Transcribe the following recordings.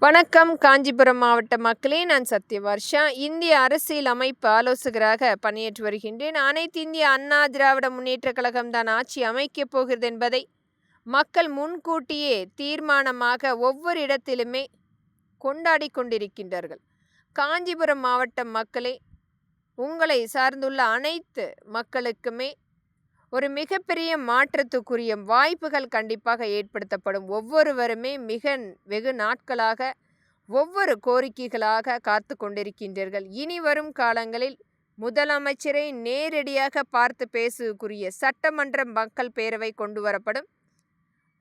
வணக்கம் காஞ்சிபுரம் மாவட்ட மக்களே, நான் சத்யவர்ஷா. இந்திய அரசியல் அமைப்பு ஆலோசகராக பணியாற்றி வருகின்றேன். அனைத்து இந்திய அண்ணா திராவிட முன்னேற்ற கழகம் தான் ஆட்சி அமைக்கப் போகிறது என்பதை மக்கள் முன்கூட்டியே தீர்மானமாக ஒவ்வொரு இடத்திலுமே கொண்டாடி கொண்டிருக்கின்றார்கள். காஞ்சிபுரம் மாவட்ட மக்களே, உங்களை சார்ந்துள்ள அனைத்து மக்களுக்குமே ஒரு மிகப்பெரிய மாற்றத்துக்குரிய வாய்ப்புகள் கண்டிப்பாக ஏற்படுத்தப்படும். ஒவ்வொருவருமே வெகு நாட்களாக ஒவ்வொரு கோரிக்கைகளாக காத்து கொண்டிருக்கின்றீர்கள். இனி வரும் காலங்களில் முதலமைச்சரை நேரடியாக பார்த்து பேசுவதற்குரிய சட்டமன்ற மக்கள் பேரவை கொண்டு வரப்படும்.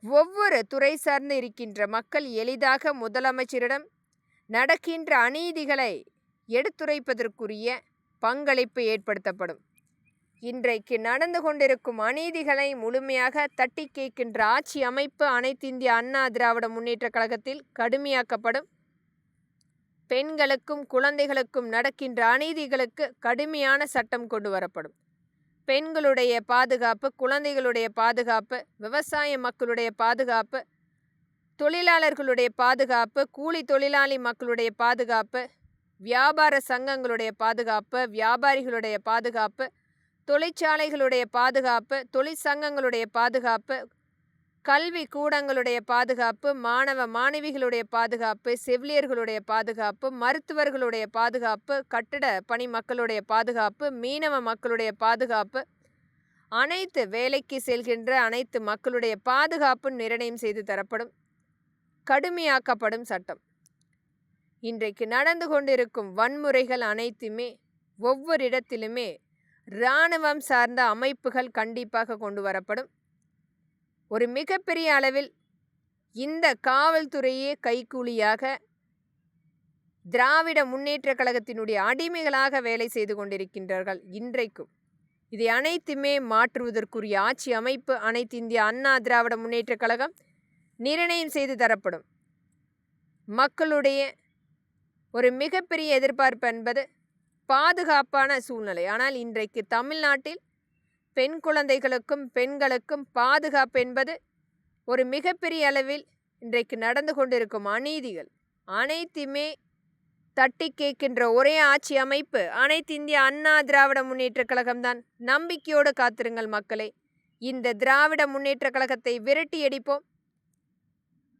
ஒவ்வொரு துறை சார்ந்து இருக்கின்ற மக்கள் எளிதாக முதலமைச்சரிடம் நடக்கின்ற அநீதிகளை எடுத்துரைப்பதற்குரிய பங்களிப்பு ஏற்படுத்தப்படும். இன்றைக்கு நடந்து கொண்டிருக்கும் அநீதிகளை முழுமையாக தட்டி கேட்கின்ற ஆட்சி அமைப்பு அனைத்து இந்திய அண்ணா திராவிட முன்னேற்ற கழகத்தில் கடுமையாக்கப்படும். பெண்களுக்கும் குழந்தைகளுக்கும் நடக்கின்ற அநீதிகளுக்கு கடுமையான சட்டம் கொண்டு வரப்படும். பெண்களுடைய பாதுகாப்பு, குழந்தைகளுடைய பாதுகாப்பு, விவசாய மக்களுடைய பாதுகாப்பு, தொழிலாளர்களுடைய பாதுகாப்பு, கூலி தொழிலாளி மக்களுடைய பாதுகாப்பு, வியாபார சங்கங்களுடைய பாதுகாப்பு, வியாபாரிகளுடைய பாதுகாப்பு, தொழிற்சாலைகளுடைய பாதுகாப்பு, தொழிற்சங்கங்களுடைய பாதுகாப்பு, கல்வி கூடங்களுடைய பாதுகாப்பு, மாணவ மாணவிகளுடைய பாதுகாப்பு, செவிலியர்களுடைய பாதுகாப்பு, மருத்துவர்களுடைய பாதுகாப்பு, கட்டட பணி மக்களுடைய பாதுகாப்பு, மீனவ மக்களுடைய பாதுகாப்பு, அனைத்து வேலைக்கு செல்கின்ற அனைத்து மக்களுடைய பாதுகாப்பு நிர்ணயம் செய்து தரப்படும். கடுமையாக்கப்படும் சட்டம். இன்றைக்கு நடந்து கொண்டிருக்கும் வன்முறைகள் அனைத்துமே ஒவ்வொரு இடத்திலுமே இராணுவம் சார்ந்த அமைப்புகள் கண்டிப்பாக கொண்டு வரப்படும். ஒரு மிகப்பெரிய அளவில் இந்த காவல்துறையே கைக்கூலியாக திராவிட முன்னேற்ற கழகத்தினுடைய அடிமைகளாக வேலை செய்து கொண்டிருக்கின்றார்கள். இன்றைக்கும் இதை அனைத்துமே மாற்றுவதற்குரிய ஆட்சி அமைப்பு அனைத்து இந்திய அண்ணா திராவிட முன்னேற்ற கழகம் நிர்ணயம் செய்து தரப்படும். மக்களுடைய ஒரு மிகப்பெரிய எதிர்பார்ப்பு என்பது பாதுகாப்பான சூழ்நிலை. ஆனால் இன்றைக்கு தமிழ்நாட்டில் பெண் குழந்தைகளுக்கும் பெண்களுக்கும் பாதுகாப்பு என்பது ஒரு மிகப்பெரிய அளவில் இன்றைக்கு நடந்து கொண்டிருக்கும் அநீதிகள் அனைத்துமே தட்டி கேட்கின்ற ஒரே ஆட்சி அமைப்பு அனைத்து இந்திய அண்ணா திராவிட முன்னேற்ற கழகம்தான். நம்பிக்கையோடு காத்திருங்கள் மக்களே. இந்த திராவிட முன்னேற்ற கழகத்தை விரட்டி அடிப்போம்.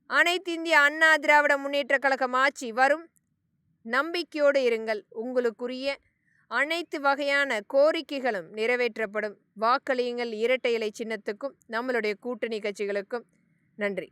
அனைத்து இந்திய அண்ணா திராவிட முன்னேற்ற கழகம் ஆட்சி வரும். நம்பிக்கையோடு இருங்கள். உங்களுக்குரிய அனைத்து வகையான கோரிக்கைகளும் நிறைவேற்றப்படும். வாக்களியுங்கள் இரட்டை இலை சின்னத்துக்கும் நம்மளுடைய கூட்டணி கட்சிகளுக்கும். நன்றி.